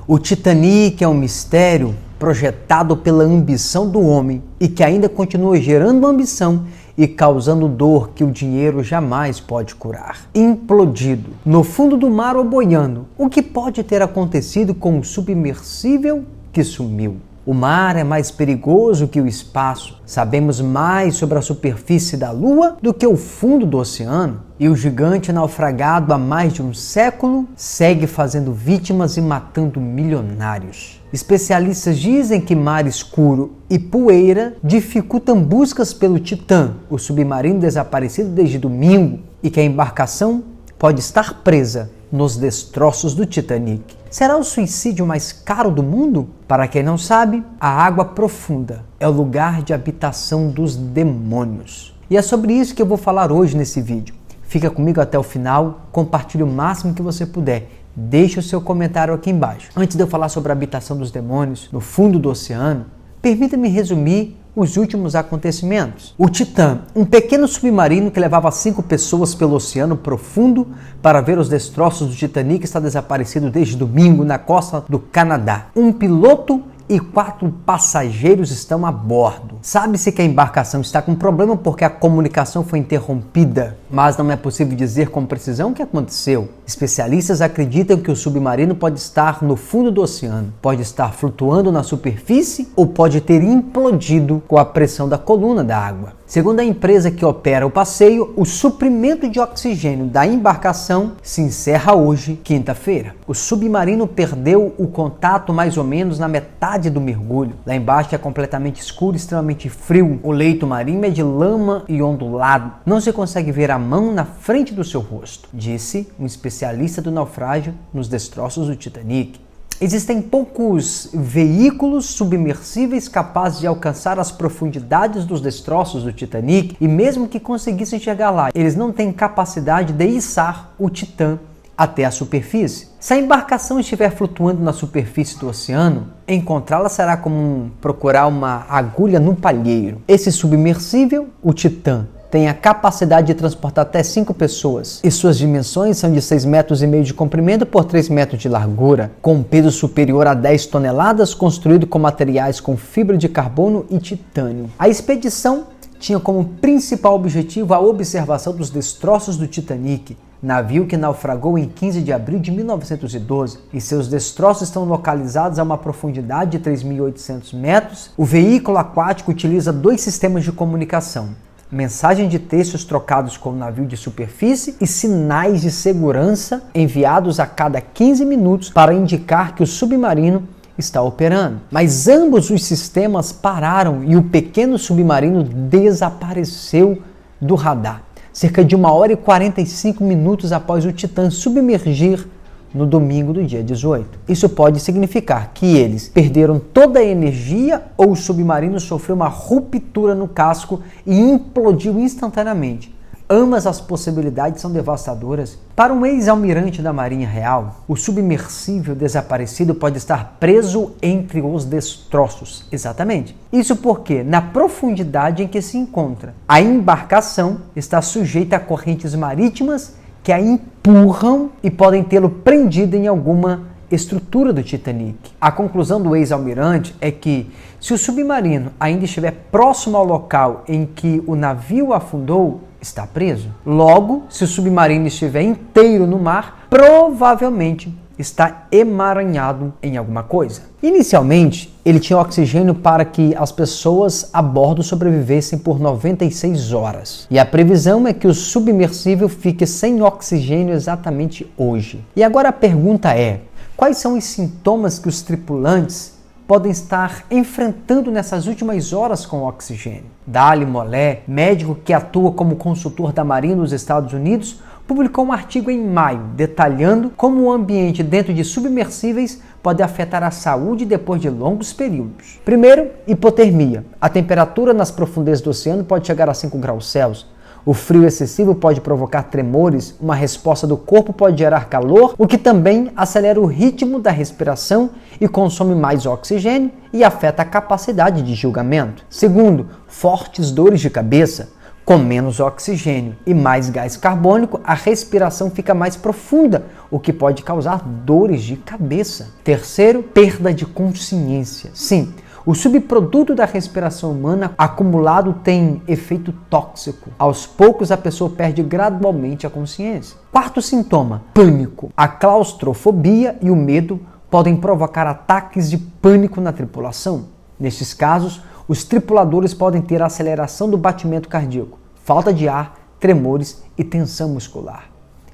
O Titanic é um mistério projetado pela ambição do homem e que ainda continua gerando ambição e causando dor que o dinheiro jamais pode curar. Implodido, no fundo do mar ou boiando, o que pode ter acontecido com o submersível que sumiu? O mar é mais perigoso que o espaço. Sabemos mais sobre a superfície da Lua do que o fundo do oceano. E o gigante naufragado há mais de um século segue fazendo vítimas e matando milionários. Especialistas dizem que mar escuro e poeira dificultam buscas pelo Titã, o submarino desaparecido desde domingo, e que a embarcação pode estar presa nos destroços do Titanic. Será o suicídio mais caro do mundo? Para quem não sabe, a água profunda é o lugar de habitação dos demônios. E é sobre isso que eu vou falar hoje nesse vídeo. Fica comigo até o final, compartilhe o máximo que você puder. Deixe o seu comentário aqui embaixo. Antes de eu falar sobre a habitação dos demônios no fundo do oceano, permita-me resumir os últimos acontecimentos. O Titã, um pequeno submarino que levava 5 pessoas pelo oceano profundo para ver os destroços do Titanic, está desaparecido desde domingo na costa do Canadá. Um piloto e 4 passageiros estão a bordo. Sabe-se que a embarcação está com problema porque a comunicação foi interrompida, mas não é possível dizer com precisão o que aconteceu. Especialistas acreditam que o submarino pode estar no fundo do oceano, pode estar flutuando na superfície ou pode ter implodido com a pressão da coluna da água. Segundo a empresa que opera o passeio, o suprimento de oxigênio da embarcação se encerra hoje, quinta-feira. O submarino perdeu o contato mais ou menos na metade do mergulho. Lá embaixo é completamente escuro e extremamente frio. O leito marinho é de lama e ondulado. Não se consegue ver a mão na frente do seu rosto, disse um especialista do naufrágio nos destroços do Titanic. Existem poucos veículos submersíveis capazes de alcançar as profundidades dos destroços do Titanic e mesmo que conseguissem chegar lá, eles não têm capacidade de içar o Titã até a superfície. Se a embarcação estiver flutuando na superfície do oceano, encontrá-la será como procurar uma agulha no palheiro. Esse submersível, o Titã, tem a capacidade de transportar até 5 pessoas e suas dimensões são de 6,5 metros de comprimento por 3 metros de largura, com um peso superior a 10 toneladas, construído com materiais com fibra de carbono e titânio. A expedição tinha como principal objetivo a observação dos destroços do Titanic, navio que naufragou em 15 de abril de 1912, e seus destroços estão localizados a uma profundidade de 3.800 metros. O veículo aquático utiliza 2 sistemas de comunicação: mensagem de textos trocados com o navio de superfície e sinais de segurança enviados a cada 15 minutos para indicar que o submarino está operando. Mas ambos os sistemas pararam e o pequeno submarino desapareceu do radar, cerca de 1h45 após o Titã submergir no domingo do dia 18. Isso pode significar que eles perderam toda a energia ou o submarino sofreu uma ruptura no casco e implodiu instantaneamente. Ambas as possibilidades são devastadoras. Para um ex-almirante da Marinha Real, o submersível desaparecido pode estar preso entre os destroços. Exatamente. Isso porque, na profundidade em que se encontra, a embarcação está sujeita a correntes marítimas que a empurram e podem tê-lo prendido em alguma estrutura do Titanic. A conclusão do ex-almirante é que, se o submarino ainda estiver próximo ao local em que o navio afundou, está preso. Logo, se o submarino estiver inteiro no mar, provavelmente está emaranhado em alguma coisa. Inicialmente, ele tinha oxigênio para que as pessoas a bordo sobrevivessem por 96 horas. E a previsão é que o submersível fique sem oxigênio exatamente hoje. E agora a pergunta é: quais são os sintomas que os tripulantes podem estar enfrentando nessas últimas horas com oxigênio? Dali Molé, médico que atua como consultor da Marinha nos Estados Unidos, publicou um artigo em maio detalhando como o ambiente dentro de submersíveis pode afetar a saúde depois de longos períodos. Primeiro, hipotermia. A temperatura nas profundezas do oceano pode chegar a 5 graus Celsius. O frio excessivo pode provocar tremores, uma resposta do corpo pode gerar calor, o que também acelera o ritmo da respiração e consome mais oxigênio e afeta a capacidade de julgamento. Segundo, fortes dores de cabeça. Com menos oxigênio e mais gás carbônico, a respiração fica mais profunda, o que pode causar dores de cabeça. Terceiro, perda de consciência. Sim, o subproduto da respiração humana acumulado tem efeito tóxico. Aos poucos, a pessoa perde gradualmente a consciência. Quarto sintoma, pânico. A claustrofobia e o medo podem provocar ataques de pânico na tripulação. Nestes casos, os tripuladores podem ter aceleração do batimento cardíaco, falta de ar, tremores e tensão muscular.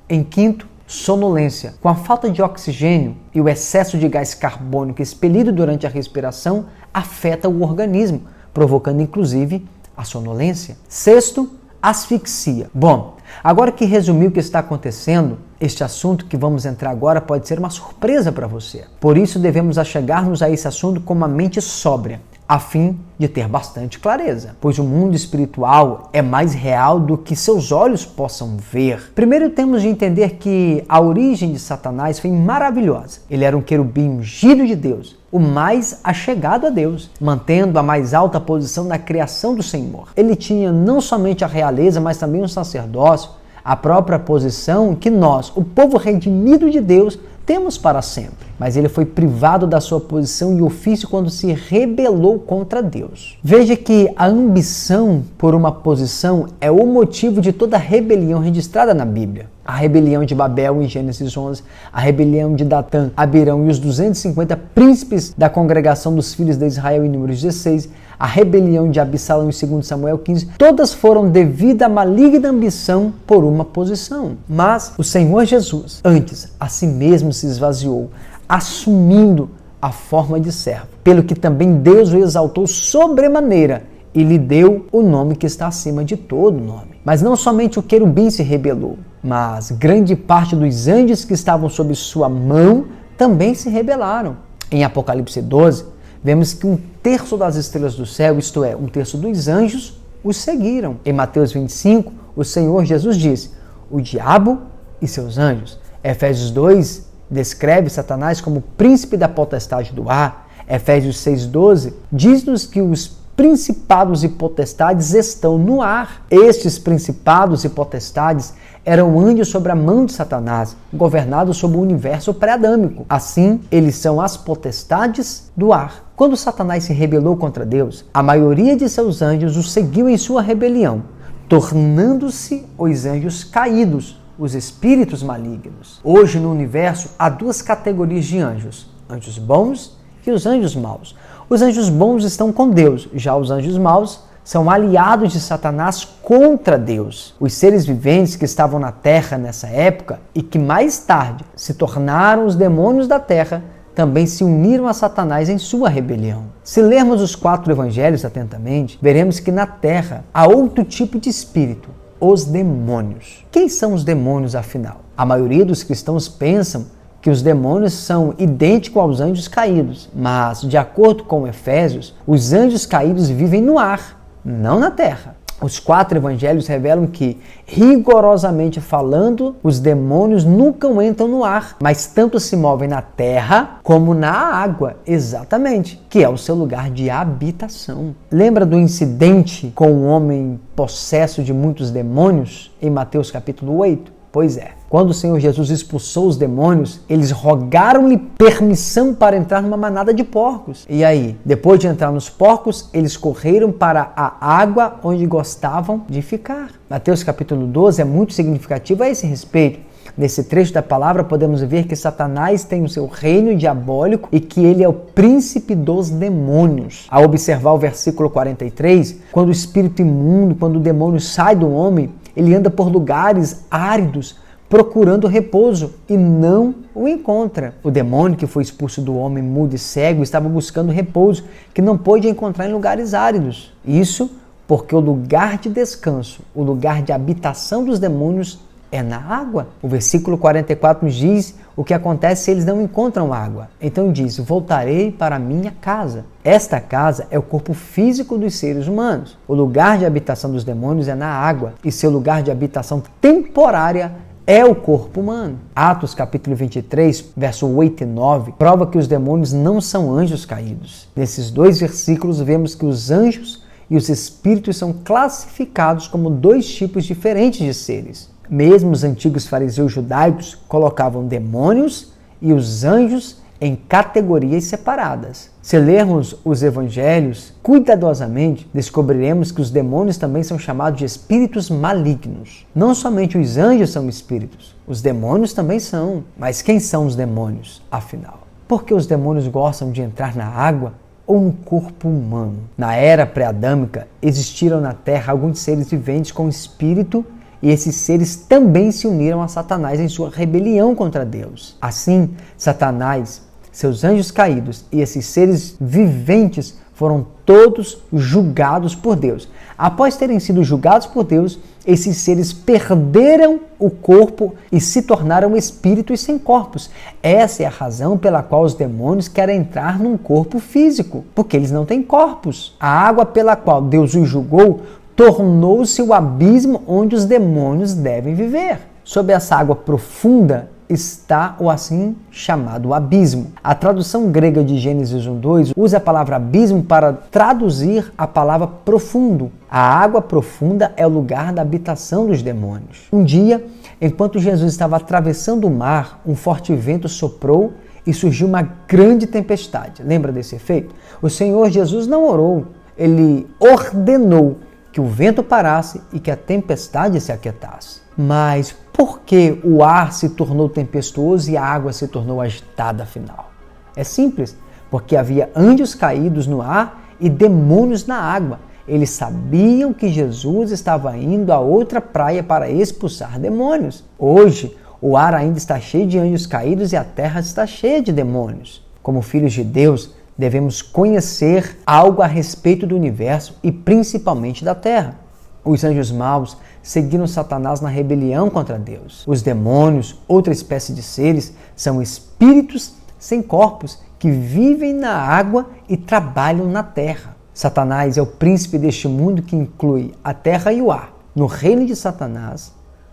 Em quinto, sonolência. Com a falta de oxigênio e o excesso de gás carbônico expelido durante a respiração, afeta o organismo, provocando inclusive a sonolência. Sexto, asfixia. Bom, agora que resumi o que está acontecendo, este assunto que vamos entrar agora pode ser uma surpresa para você. Por isso devemos achegar-nos a esse assunto com uma mente sóbria, a fim de ter bastante clareza, pois o mundo espiritual é mais real do que seus olhos possam ver. Primeiro temos de entender que a origem de Satanás foi maravilhosa. Ele era um querubim ungido de Deus, o mais achegado a Deus, mantendo a mais alta posição na criação do Senhor. Ele tinha não somente a realeza, mas também o sacerdócio, a própria posição que nós, o povo redimido de Deus, temos para sempre. Mas ele foi privado da sua posição e ofício quando se rebelou contra Deus. Veja que a ambição por uma posição é o motivo de toda a rebelião registrada na Bíblia. A rebelião de Babel em Gênesis 11, a rebelião de Datã, Abirão e os 250 príncipes da congregação dos filhos de Israel em Números 16, a rebelião de Absalão em 2 Samuel 15, todas foram devido à maligna ambição por uma posição. Mas o Senhor Jesus, antes, a si mesmo se esvaziou, assumindo a forma de servo, pelo que também Deus o exaltou sobremaneira e lhe deu o nome que está acima de todo nome. Mas não somente o querubim se rebelou, mas grande parte dos anjos que estavam sob sua mão também se rebelaram. Em Apocalipse 12, vemos que 1/3 das estrelas do céu, isto é, 1/3 dos anjos, os seguiram. Em Mateus 25, o Senhor Jesus disse: o diabo e seus anjos. Efésios 2 descreve Satanás como príncipe da potestade do ar. Efésios 6,12 diz-nos que os principados e potestades estão no ar. Estes principados e potestades eram anjos sobre a mão de Satanás, governados sobre o universo pré-adâmico. Assim, eles são as potestades do ar. Quando Satanás se rebelou contra Deus, a maioria de seus anjos o seguiu em sua rebelião, tornando-se os anjos caídos, os espíritos malignos. Hoje no universo há duas categorias de anjos: anjos bons e os anjos maus. Os anjos bons estão com Deus, já os anjos maus são aliados de Satanás contra Deus. Os seres viventes que estavam na terra nessa época e que mais tarde se tornaram os demônios da terra também se uniram a Satanás em sua rebelião. Se lermos os 4 evangelhos atentamente, veremos que na terra há outro tipo de espírito: os demônios. Quem são os demônios, afinal? A maioria dos cristãos pensam que os demônios são idênticos aos anjos caídos, mas, de acordo com Efésios, os anjos caídos vivem no ar, não na terra. Os 4 evangelhos revelam que, rigorosamente falando, os demônios nunca entram no ar, mas tanto se movem na terra como na água, exatamente, que é o seu lugar de habitação. Lembra do incidente com o homem possesso de muitos demônios em Mateus capítulo 8? Pois é, quando o Senhor Jesus expulsou os demônios, eles rogaram-lhe permissão para entrar numa manada de porcos. E aí, depois de entrar nos porcos, eles correram para a água onde gostavam de ficar. Mateus capítulo 12 é muito significativo a esse respeito. Nesse trecho da palavra podemos ver que Satanás tem o seu reino diabólico e que ele é o príncipe dos demônios. Ao observar o versículo 43, quando o espírito imundo, quando o demônio sai do homem, ele anda por lugares áridos, procurando repouso, e não o encontra. O demônio que foi expulso do homem mudo e cego estava buscando repouso, que não pôde encontrar em lugares áridos. Isso porque o lugar de descanso, o lugar de habitação dos demônios é na água. O versículo 44 nos diz o que acontece se eles não encontram água. Então diz: voltarei para a minha casa. Esta casa é o corpo físico dos seres humanos. O lugar de habitação dos demônios é na água, e seu lugar de habitação temporária é o corpo humano. Atos capítulo 23, verso 8 e 9, prova que os demônios não são anjos caídos. Nesses 2 versículos vemos que os anjos e os espíritos são classificados como dois tipos diferentes de seres. Mesmo os antigos fariseus judaicos colocavam demônios e os anjos em categorias separadas. Se lermos os evangelhos cuidadosamente, descobriremos que os demônios também são chamados de espíritos malignos. Não somente os anjos são espíritos, os demônios também são. Mas quem são os demônios, afinal? Por que os demônios gostam de entrar na água ou no corpo humano? Na era pré-adâmica, existiram na Terra alguns seres viventes com espírito, e esses seres também se uniram a Satanás em sua rebelião contra Deus. Assim, Satanás, seus anjos caídos e esses seres viventes foram todos julgados por Deus. Após terem sido julgados por Deus, esses seres perderam o corpo e se tornaram espíritos sem corpos. Essa é a razão pela qual os demônios querem entrar num corpo físico, porque eles não têm corpos. A água pela qual Deus os julgou tornou-se o abismo onde os demônios devem viver. Sob essa água profunda está o assim chamado abismo. A tradução grega de Gênesis 1:2 usa a palavra abismo para traduzir a palavra profundo. A água profunda é o lugar da habitação dos demônios. Um dia, enquanto Jesus estava atravessando o mar, um forte vento soprou e surgiu uma grande tempestade. Lembra desse efeito? O Senhor Jesus não orou, ele ordenou que o vento parasse e que a tempestade se aquietasse. Mas por que o ar se tornou tempestuoso e a água se tornou agitada afinal? É simples, porque havia anjos caídos no ar e demônios na água. Eles sabiam que Jesus estava indo a outra praia para expulsar demônios. Hoje, o ar ainda está cheio de anjos caídos e a terra está cheia de demônios. Como filhos de Deus, devemos conhecer algo a respeito do universo e principalmente da Terra. Os anjos maus seguiram Satanás na rebelião contra Deus. Os demônios, outra espécie de seres, são espíritos sem corpos que vivem na água e trabalham na terra. Satanás é o príncipe deste mundo que inclui a terra e o ar. No reino de Satanás,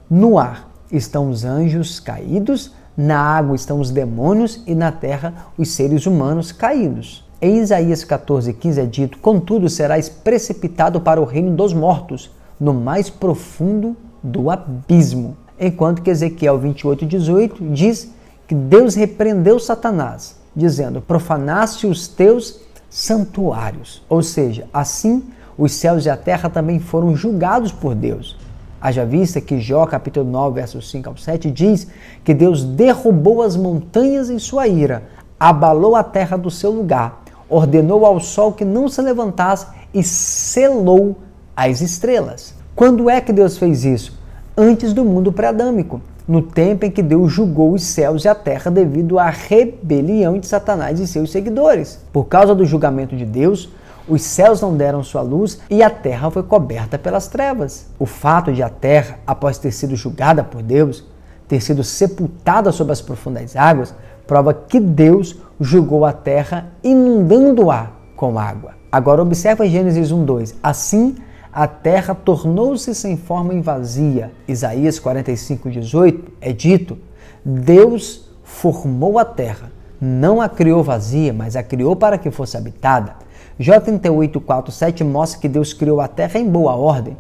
no ar estão os anjos caídos, na água estão os demônios e na terra os seres humanos caídos. Em Isaías 14:15 é dito: contudo serás precipitado para o reino dos mortos, no mais profundo do abismo. Enquanto que Ezequiel 28:18 diz que Deus repreendeu Satanás, dizendo: profanaste os teus santuários. Ou seja, assim os céus e a terra também foram julgados por Deus. Haja vista que Jó, capítulo 9, versos 5 ao 7, diz que Deus derrubou as montanhas em sua ira, abalou a terra do seu lugar, ordenou ao sol que não se levantasse e selou as estrelas. Quando é que Deus fez isso? Antes do mundo pré-adâmico, no tempo em que Deus julgou os céus e a terra devido à rebelião de Satanás e seus seguidores. Por causa do julgamento de Deus, os céus não deram sua luz e a terra foi coberta pelas trevas. O fato de a terra, após ter sido julgada por Deus, ter sido sepultada sob as profundas águas, prova que Deus julgou a terra inundando-a com água. Agora observa Gênesis 1:2. Assim, a terra tornou-se sem forma e vazia. Isaías 45:18 é dito: Deus formou a terra, não a criou vazia, mas a criou para que fosse habitada. Jó 38:4-7 mostra que Deus criou a terra em boa ordem.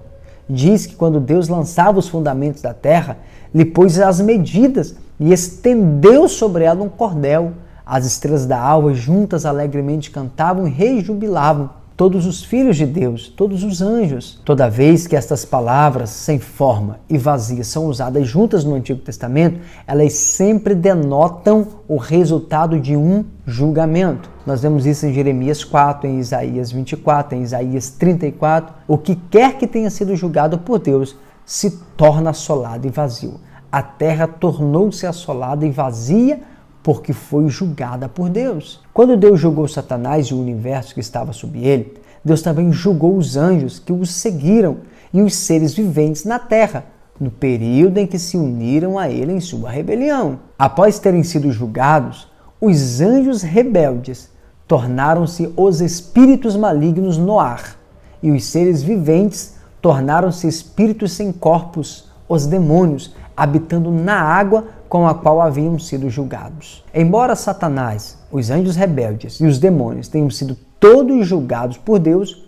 Diz que quando Deus lançava os fundamentos da terra, lhe pôs as medidas e estendeu sobre ela um cordel. As estrelas da alva juntas alegremente cantavam e rejubilavam. Todos os filhos de Deus, todos os anjos. Toda vez que estas palavras, sem forma e vazias, são usadas juntas no Antigo Testamento, elas sempre denotam o resultado de um julgamento. Nós vemos isso em Jeremias 4, em Isaías 24, em Isaías 34. O que quer que tenha sido julgado por Deus se torna assolado e vazio. A terra tornou-se assolada e vazia porque foi julgada por Deus. Quando Deus julgou Satanás e o universo que estava sob ele, Deus também julgou os anjos que os seguiram e os seres viventes na terra, no período em que se uniram a ele em sua rebelião. Após terem sido julgados, os anjos rebeldes tornaram-se os espíritos malignos no ar, e os seres viventes tornaram-se espíritos sem corpos, os demônios, habitando na água com a qual haviam sido julgados. Embora Satanás, os anjos rebeldes e os demônios tenham sido todos julgados por Deus,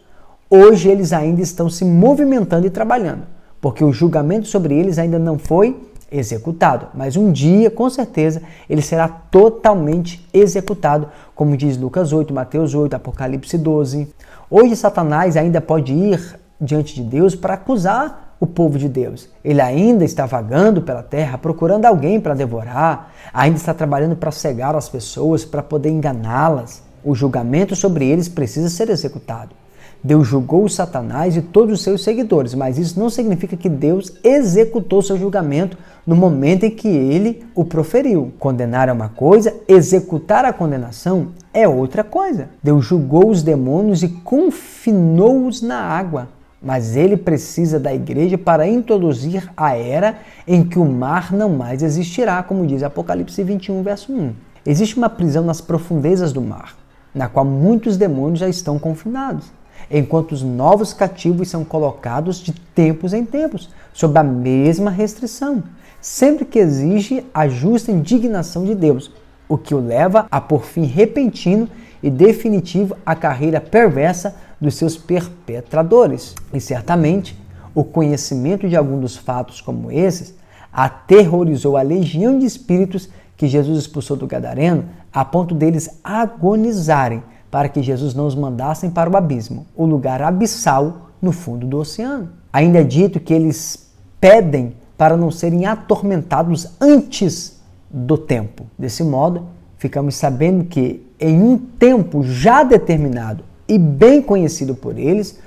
Hoje eles ainda estão se movimentando e trabalhando, porque o julgamento sobre eles ainda não foi executado, mas um dia, com certeza, ele será totalmente executado, como diz Lucas 8, Mateus 8, Apocalipse 12. Hoje Satanás ainda pode ir diante de Deus para acusar o povo de Deus. Ele ainda está vagando pela terra, procurando alguém para devorar, ainda está trabalhando para cegar as pessoas, para poder enganá-las. O julgamento sobre eles precisa ser executado. Deus julgou Satanás e todos os seus seguidores, mas isso não significa que Deus executou seu julgamento no momento em que ele o proferiu. Condenar é uma coisa, executar a condenação é outra coisa. Deus julgou os demônios e confinou-os na água, mas ele precisa da igreja para introduzir a era em que o mar não mais existirá, como diz Apocalipse 21, verso 1. Existe uma prisão nas profundezas do mar, na qual muitos demônios já estão confinados, enquanto os novos cativos são colocados de tempos em tempos, sob a mesma restrição, sempre que exige a justa indignação de Deus, o que o leva a pôr fim repentino e definitivo à carreira perversa dos seus perpetradores. E certamente, o conhecimento de alguns dos fatos como esses aterrorizou a legião de espíritos que Jesus expulsou do Gadareno, a ponto deles agonizarem para que Jesus não os mandasse para o abismo, o lugar abissal no fundo do oceano. Ainda é dito que eles pedem para não serem atormentados antes do tempo. Desse modo, ficamos sabendo que em um tempo já determinado e bem conhecido por eles,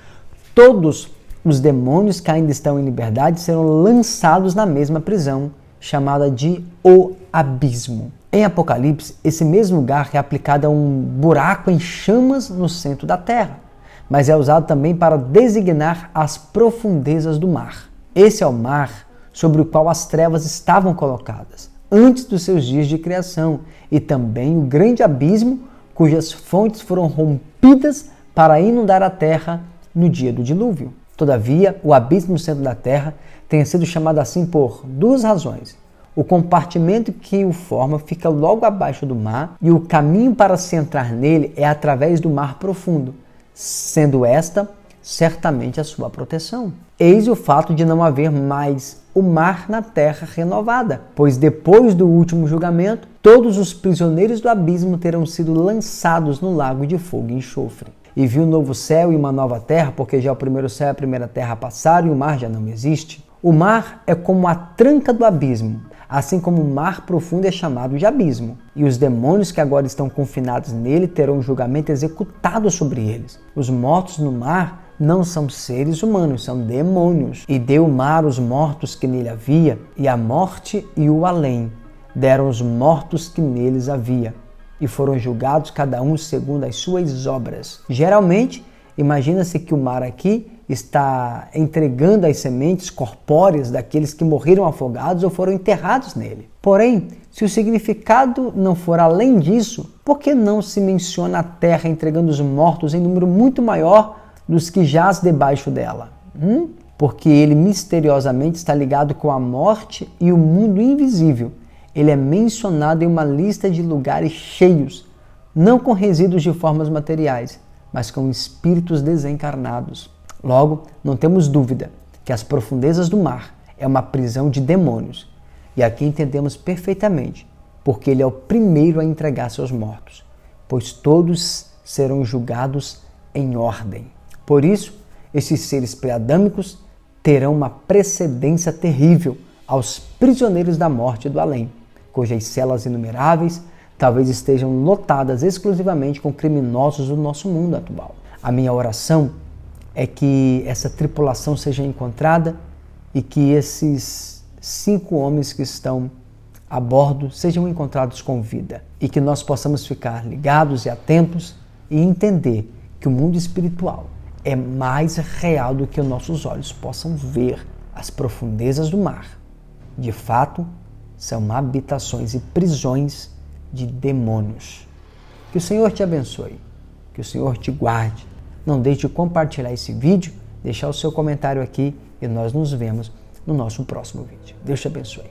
todos os demônios que ainda estão em liberdade serão lançados na mesma prisão, chamada de o abismo. Em Apocalipse, esse mesmo lugar é aplicado a um buraco em chamas no centro da terra, mas é usado também para designar as profundezas do mar. Esse é o mar sobre o qual as trevas estavam colocadas, antes dos seus dias de criação, e também o grande abismo, cujas fontes foram rompidas para inundar a terra no dia do dilúvio. Todavia, o abismo no centro da terra tem sido chamado assim por duas razões. O compartimento que o forma fica logo abaixo do mar e o caminho para se entrar nele é através do mar profundo, sendo esta certamente a sua proteção. Eis o fato de não haver mais o mar na terra renovada, pois depois do último julgamento, todos os prisioneiros do abismo terão sido lançados no lago de fogo e enxofre. E viu um novo céu e uma nova terra, porque já o primeiro céu e a primeira terra passaram e o mar já não existe. O mar é como a tranca do abismo, assim como o mar profundo é chamado de abismo. E os demônios que agora estão confinados nele terão um julgamento executado sobre eles. Os mortos no mar não são seres humanos, são demônios. E deu o mar os mortos que nele havia, e a morte e o além deram os mortos que neles havia, e foram julgados cada um segundo as suas obras. Geralmente, imagina-se que o mar aqui está entregando as sementes corpóreas daqueles que morreram afogados ou foram enterrados nele. Porém, se o significado não for além disso, por que não se menciona a terra entregando os mortos em número muito maior dos que jaz debaixo dela? Porque ele misteriosamente está ligado com a morte e o mundo invisível. Ele é mencionado em uma lista de lugares cheios, não com resíduos de formas materiais, mas com espíritos desencarnados. Logo, não temos dúvida que as profundezas do mar é uma prisão de demônios. E aqui entendemos perfeitamente, porque ele é o primeiro a entregar seus mortos, pois todos serão julgados em ordem. Por isso, esses seres pré-adâmicos terão uma precedência terrível aos prisioneiros da morte do além, cujas celas inumeráveis talvez estejam lotadas exclusivamente com criminosos do nosso mundo atual. A minha oração é que essa tripulação seja encontrada e que esses 5 homens que estão a bordo sejam encontrados com vida e que nós possamos ficar ligados e atentos e entender que o mundo espiritual é mais real do que os nossos olhos possam ver. As profundezas do mar, de fato, são habitações e prisões de demônios. Que o Senhor te abençoe, que o Senhor te guarde. Não deixe de compartilhar esse vídeo, deixar o seu comentário aqui e nós nos vemos no nosso próximo vídeo. Deus te abençoe.